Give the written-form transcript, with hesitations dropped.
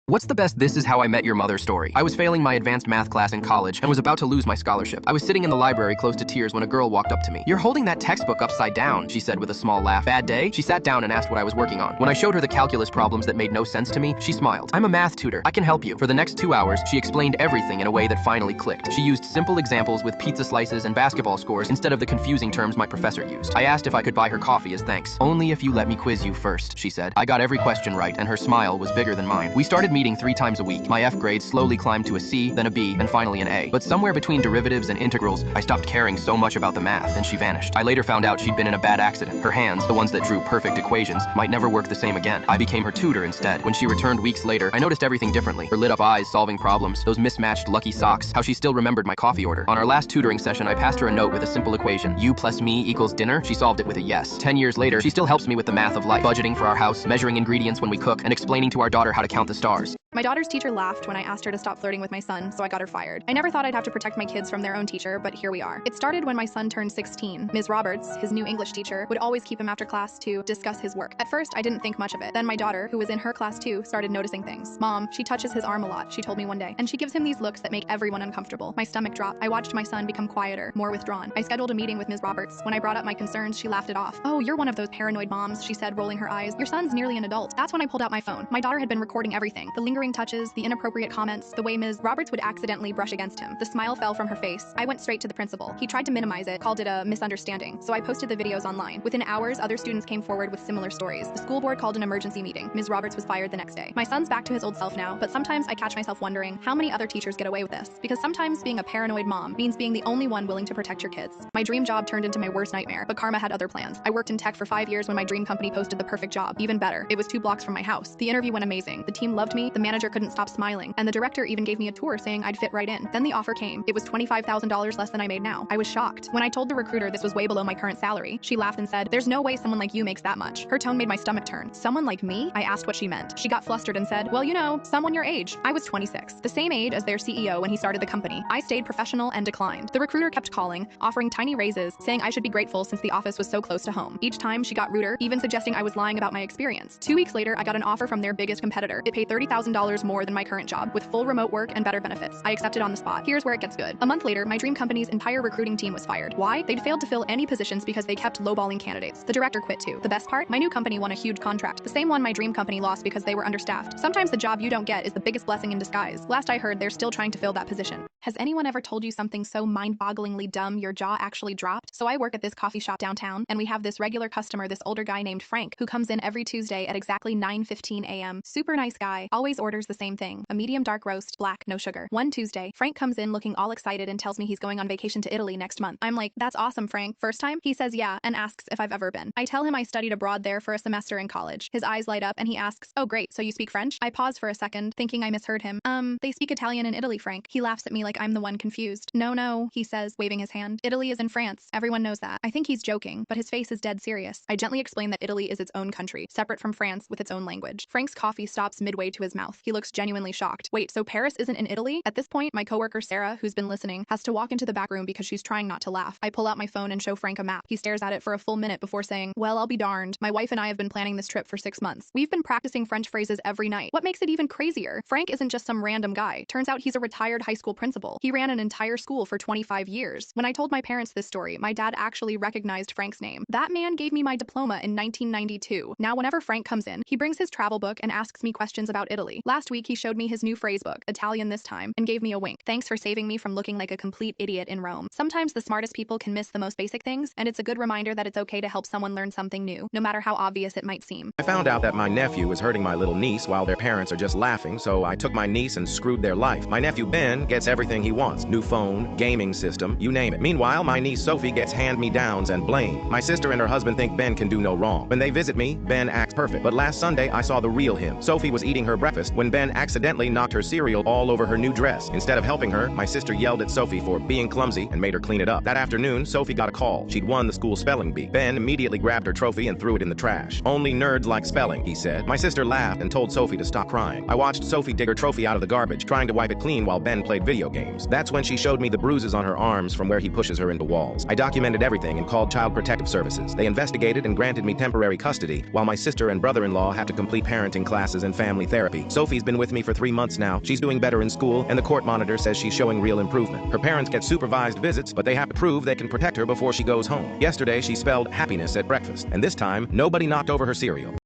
What's the best "This is how I met your mother" story? I was failing my advanced math class in college and was about to lose my scholarship. I was sitting in the library close to tears when a girl walked up to me. "You're holding that textbook upside down," she said with a small laugh. "Bad day?" She sat down and asked what I was working on. When I showed her the calculus problems that made no sense to me, she smiled. "I'm a math tutor. I can help you." For the next 2 hours, she explained everything in a way that finally clicked. She used simple examples with pizza slices and basketball scores instead of the confusing terms my professor used. I asked if I could buy her coffee as thanks. "Only if you let me quiz you first," she said. I got every question right, and her smile was bigger than mine. We started meeting 3 times a week. My F grade slowly climbed to a C, then a B, and finally an A. But somewhere between derivatives and integrals, I stopped caring so much about the math, and she vanished. I later found out she'd been in a bad accident. Her hands, the ones that drew perfect equations, might never work the same again. I became her tutor instead. When she returned weeks later, I noticed everything differently. Her lit-up eyes solving problems, those mismatched lucky socks, how she still remembered my coffee order. On our last tutoring session, I passed her a note with a simple equation. U plus me equals dinner? She solved it with a yes. 10 years later, she still helps me with the math of life, budgeting for our house, measuring ingredients when we cook, and explaining to our daughter how to count the stars. My daughter's teacher laughed when I asked her to stop flirting with my son, so I got her fired. I never thought I'd have to protect my kids from their own teacher, but here we are. It started when my son turned 16. Ms. Roberts, his new English teacher, would always keep him after class to discuss his work. At first, I didn't think much of it. Then my daughter, who was in her class too, started noticing things. "Mom, she touches his arm a lot," she told me one day, "and she gives him these looks that make everyone uncomfortable." My stomach dropped. I watched my son become quieter, more withdrawn. I scheduled a meeting with Ms. Roberts. When I brought up my concerns, she laughed it off. "Oh, you're one of those paranoid moms," she said, rolling her eyes. "Your son's nearly an adult." That's when I pulled out my phone. My daughter had been recording everything. The lingering touches, the inappropriate comments, the way Ms. Roberts would accidentally brush against him. The smile fell from her face. I went straight to the principal. He tried to minimize it, called it a misunderstanding, so I posted the videos online. Within hours, other students came forward with similar stories. The school board called an emergency meeting. Ms. Roberts was fired the next day. My son's back to his old self now, but sometimes I catch myself wondering how many other teachers get away with this, because sometimes being a paranoid mom means being the only one willing to protect your kids. My dream job turned into my worst nightmare, but karma had other plans. I worked in tech for 5 years when my dream company posted the perfect job. Even better, it was 2 blocks from my house. The interview went amazing. The team loved me, the manager couldn't stop smiling, and the director even gave me a tour saying I'd fit right in. Then the offer came. It was $25,000 less than I made now. I was shocked. When I told the recruiter this was way below my current salary, she laughed and said, "There's no way someone like you makes that much." Her tone made my stomach turn. "Someone like me?" I asked what she meant. She got flustered and said, "Well, you know, someone your age." I was 26, the same age as their CEO when he started the company. I stayed professional and declined. The recruiter kept calling, offering tiny raises, saying I should be grateful since the office was so close to home. Each time she got ruder, even suggesting I was lying about my experience. 2 weeks later, I got an offer from their biggest competitor. It paid $30,000 more than my current job, with full remote work and better benefits. I accepted on the spot. Here's where it gets good. A month later, my dream company's entire recruiting team was fired. Why? They'd failed to fill any positions because they kept lowballing candidates. The director quit too. The best part? My new company won a huge contract. The same one my dream company lost because they were understaffed. Sometimes the job you don't get is the biggest blessing in disguise. Last I heard, they're still trying to fill that position. Has anyone ever told you something so mind-bogglingly dumb your jaw actually dropped? So I work at this coffee shop downtown, and we have this regular customer, this older guy named Frank, who comes in every Tuesday at exactly 9:15 a.m. Super nice guy, always orders the same thing, a medium dark roast, black, no sugar. One Tuesday, Frank comes in looking all excited and tells me he's going on vacation to Italy next month. I'm like, "That's awesome, Frank. First time?" He says yeah, and asks if I've ever been. I tell him I studied abroad there for a semester in college. His eyes light up and he asks, "Oh great, so you speak French?" I pause for a second, thinking I misheard him. They speak Italian in Italy, Frank." He laughs at me like I'm the one confused. No, he says, waving his hand. "Italy is in France. Everyone knows that." I think he's joking, but his face is dead serious. I gently explain that Italy is its own country, separate from France with its own language. Frank's coffee stops midway to his mouth. He looks genuinely shocked. Wait, so Paris isn't in Italy? At this point, my coworker Sarah, who's been listening, has to walk into the back room because she's trying not to laugh. I pull out my phone and show Frank a map. He stares at it for a full minute before saying, "Well, I'll be darned. My wife and I have been planning this trip for 6 months. We've been practicing French phrases every night." What makes it even crazier? Frank isn't just some random guy. Turns out he's a retired high school principal. He ran an entire school for 25 years. When I told my parents this story, my dad actually recognized Frank's name. That man gave me my diploma in 1992. Now, whenever Frank comes in, he brings his travel book and asks me questions about Italy. Last week, he showed me his new phrase book, Italian this time, and gave me a wink. Thanks for saving me from looking like a complete idiot in Rome. Sometimes the smartest people can miss the most basic things, and it's a good reminder that it's okay to help someone learn something new, no matter how obvious it might seem. I found out that my nephew is hurting my little niece while their parents are just laughing, so I took my niece and screwed their life. My nephew Ben gets everything he wants. New phone, gaming system, you name it. Meanwhile, my niece Sophie gets hand-me-downs and blame. My sister and her husband think Ben can do no wrong. When they visit me, Ben acts perfect. But last Sunday, I saw the real him. Sophie was eating her breakfast when Ben accidentally knocked her cereal all over her new dress. Instead of helping her, my sister yelled at Sophie for being clumsy and made her clean it up. That afternoon, Sophie got a call. She'd won the school spelling bee. Ben immediately grabbed her trophy and threw it in the trash. "Only nerds like spelling," he said. My sister laughed and told Sophie to stop crying. I watched Sophie dig her trophy out of the garbage, trying to wipe it clean while Ben played video games. games. That's when she showed me the bruises on her arms from where he pushes her into walls. I documented everything and called Child Protective Services. They investigated and granted me temporary custody, while my sister and brother-in-law have to complete parenting classes and family therapy. Sophie's been with me for 3 months now. She's doing better in school, and the court monitor says she's showing real improvement. Her parents get supervised visits, but they have to prove they can protect her before she goes home. Yesterday, she spelled happiness at breakfast, and this time, nobody knocked over her cereal.